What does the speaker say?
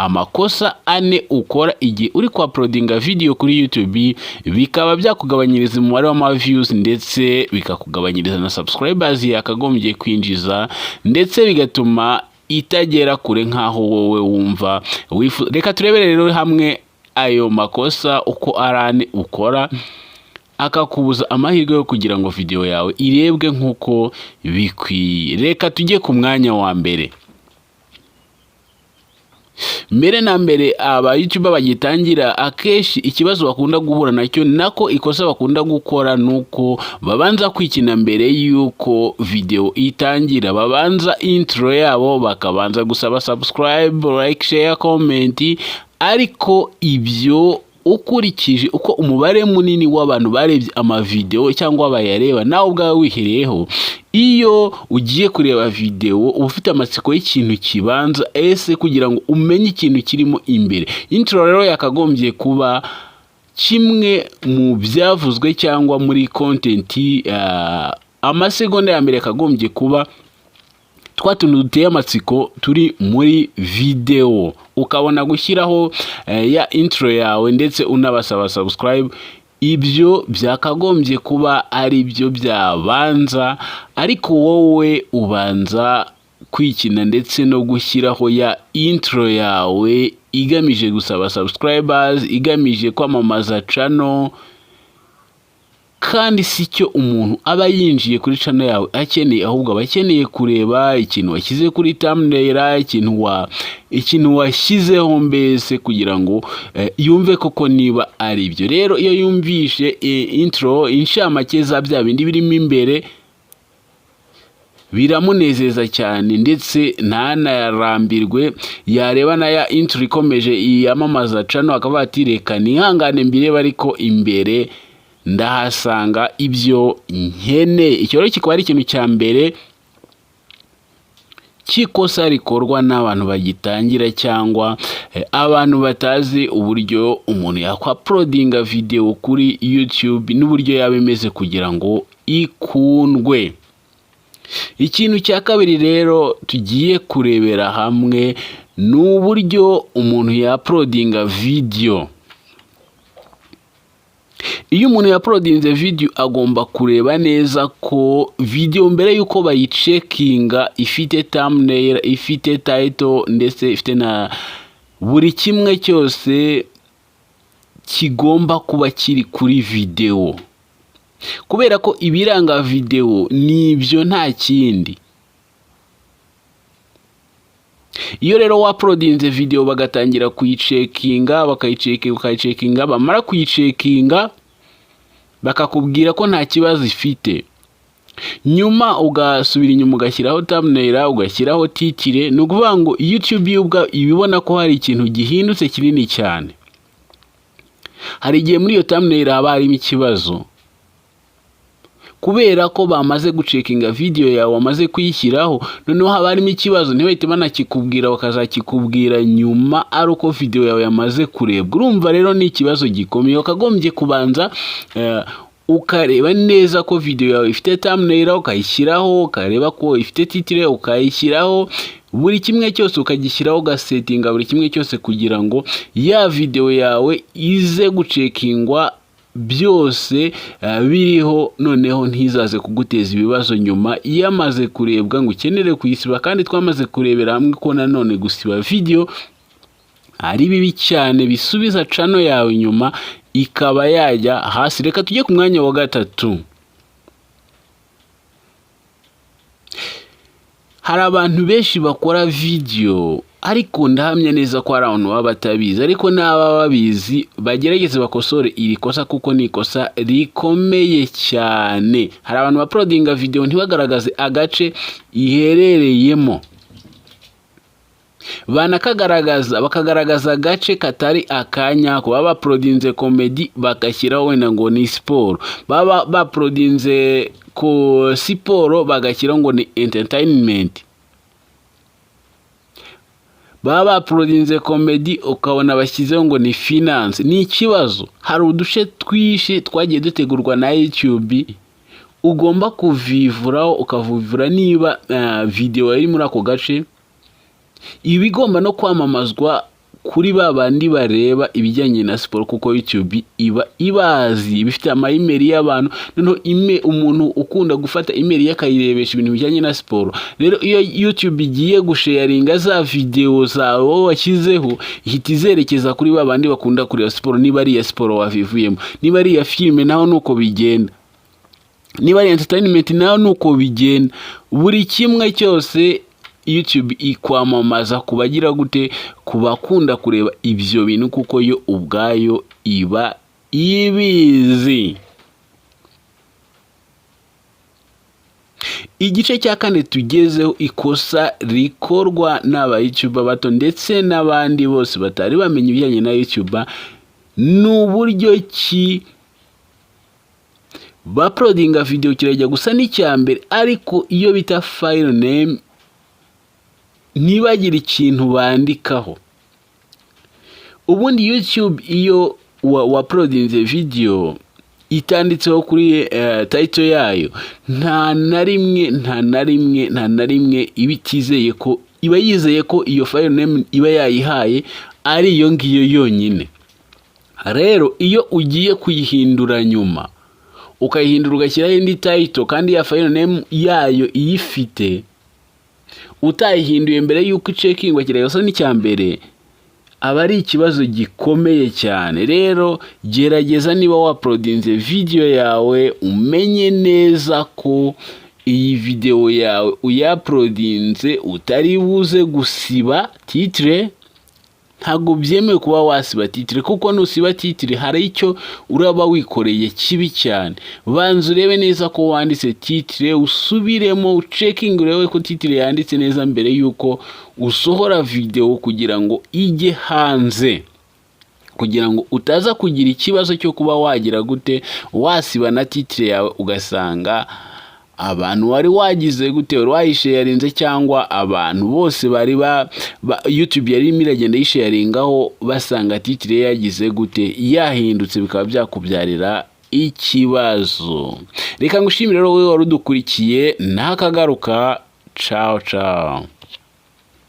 amakosa 4 ukora igihe uri kwa uploadinga video kuri YouTube, bikaba byakugabanyiriza umubare wa views ndetse bikakugabanyiriza na subscribers yakagombye kwinjiza, ndetse bigatuma itagera kure nkaho wowe wumva reka turebere rero hamwe ayo makosa uko arane ukora akakubuza amahirwe yo kugira ngo video yawe irebwe nkuko bikwiye. Reka tujye ku mwanya wa mbere. Mbere na mbere aba YouTuber bagitangira akeshi ikibazo bakunda guhura nacyo nako ikosa bakunda gukora nuko babanza kwikina mbere yuko video itangira, babanza intro yabo bakabanza gusaba subscribe, like, share, comment, ariko ibyo ukurikije uko umubare munini w'abantu barebye amavideo cyangwa bayareba nawe ubwawe wihereyeho, iyo ugiye kureba video ufite amatsiko y'ikintu kibanza ese kugira ngo umenye ikintu kirimo imbere. Intro rero yakagombye kuba kimwe mu byavuzwe cyangwa muri content amasegonda ya mbere yakagombye kuba twatuntu duteye amatsiko turi muri video, ukabona gushyiraho ya intro yawe ndetse unabasaba subscribe. Ibyo byakagombye kuba ari byo byabanza, ariko wowe ubanza kwikina ndetse no gushyiraho ya intro yawe igamije gusaba subscribers, igamije kwamamaza channel, kandi si cyo umuntu aba yinjiye kuri channel yawe akeneye, ahubwo abakeneye kureba ikintu washyize kuri thumbnail, ikintu washyizeho mbese kugira ngo yumve koko niba ari byo. Rero iyo yumvishe intro inshamake za bya bindi birimo imbere biramunezeza cyane ndetse ntanarambirwe, yareba na ya intro ikomeje iyamamaza channel akavuga ati reka nihangane mbireba ariko imbere ndahasanga ibyo nkene. Icyo rero kikaba ari ikintu cya mbere kikosa rikorwa n'abantu bagitangira cyangwa abantu batazi uburyo umuntu yakwa-uploadinga video kuri YouTube n'uburyo yaba imeze kugira ngo ikundwe. Ikintu cya kabiri rero tugiye kurebera hamwe n'uburyo umuntu ya-uploadinga video. Iyo umuntu ya-uploadinze video agomba kureba neza ko video mbere yuko bayicekinga ifite thumbnail, ifite title ndetse ifite na buri kimwe cyose kigomba kuba kiri kuri video, kubera ko ibiranga video nibyo nta kindi. Iyo rero wa-uploadinze video bagatangira kuyicekinga, bakayicekinga, bamara kuyicekinga bakakubwira ko nta kibazo ifite, nyuma ugasubira inyuma ugashyiraho thumbnail, ugashyiraho title, ni ukuvuga ngo YouTube ibibona ko hari ikintu gihindutse kinini cyane. Hari igihe muri iyo thumbnail haba harimo ikibazo, kubera ko bamaze gucekinga video yawe wamaze kuyishyiraho, noneho haba harimo ikibazo ntibahite banakikubwira, bakazakikubwira nyuma ari uko video yawe yamaze kurebwa. Urumva rero ni ikibazo gikomeye. Ukagombye kubanza ukareba neza ko video yawe ifite thumbnail, ukayishyiraho, ukareba ko ifite title, ukayishyiraho, buri kimwe cyose ukagishyiraho, ugasetinga buri kimwe cyose kugira ngo ya video yawe ize gucekingwa byose biriho, noneho ntizaze kuguteza ibibazo nyuma yamaze kurebwa ngo ukenere kuyisiba. Kandi twamaze kurebera hamwe ko nanone gusiba video ari bibi cyane, bisubiza channel yawe nyuma ikaba yajya hasi. Reka tujye ku mwanya wa gatatu. Hari abantu benshi bakora video ariko ndahamya neza ko ari abantu baba batabizi, ariko n'aba babizi bagerageze bakosore iri kosa kuko ni ikosa rikomeye cyane. Hari abantu ba-uploadinga video ntibagaragaze agace iherereyemo, bakagaragaza agace katari akanya ko. Baba ba-uploadinze comedy bagashyiraho wenda ngo ni siporo, baba ba-uploadinze ko siporo bagashyiraho ngo ni entertainment, baba ba-uploadinze comedy ukabona bashyizeho ngo ni finance. Ni ikibazo. Hari uduce twishi twagiye dutegurwa na YouTube ugomba kuvivuraho, ukavuvura niba video iri muri ako gace iba igomba no kwamamazwa kuri babandi bareba ibijyanye na siporo, kuko YouTube iba ibazi, bifite ama email y'abantu, noneho umuntu ukunda gufata email yakayirebesha ibintu bijyanye na siporo. Rero iyo YouTube igiye gusharinga za video zawe washyizeho, ihita izerekeza kuri babandi bakunda kureba siporo, niba ari iya siporo wavivuyemo, niba ari iya filime naho nuko bigenda, niba ari entertainment naho nuko bigenda. Buri kimwe cyose YouTube ikwamamaza kubagira gute, kubakunda kureba ibyo bintu, kuko yo ubwayo iba ibizi. Igice cya kane tugezeho, ikosa rikorwa n'aba YouTuber bato ndetse n'abandi bose batari bamenye ibijyanye na YouTuber, n'uburyo ki baprodinga video kirajya gusa n'icyambere, ariko iyo bita file name ntibagire ikintu bandikaho. Ubundi YouTube iyo waprodinze video itanditseho kuri title yayo, nta na rimwe ibitizeye ko, iba yizeye ko iyo file name iba yayihaye ari iyo ngiyo yonyine. Rero iyo ugiye kuyihindura nyuma, ukayihindura ugashyiraho indi title kandi ya file name yayo iyifite, utayihinduye mbere yuko icekingwa kirayose n'icyambere, aba ari ikibazo gikomeye cyane. Rero gerageza niba waprodinze video yawe, umenye neza ko iyi video yawe uyaprodinze utari buze gusiba titre. Ntago byemewe kuba wasiba titre, kuko nusiba titre hari icyo uraba wikoreye kibi cyane. Banza urebe neza ko wanditse titre, usubiremo uceking urebe ko titre yanditse neza mbere yuko usohora video, kugira ngo ijye hanze, kugira ngo utaza kugira ikibazo cyo kuba wagira gute wasiba na titre yawe, ugasanga abantu wari wagize gute, wari wayisharinze, cyangwa abantu bose bari YouTube yari iragenda yisharingaho basanga titre yagize gute yahindutse, bikaba byakubyarira ikibazo. Reka ngushimire rero wowe wari udukurikiye, nakagaruka. Ciao ciao.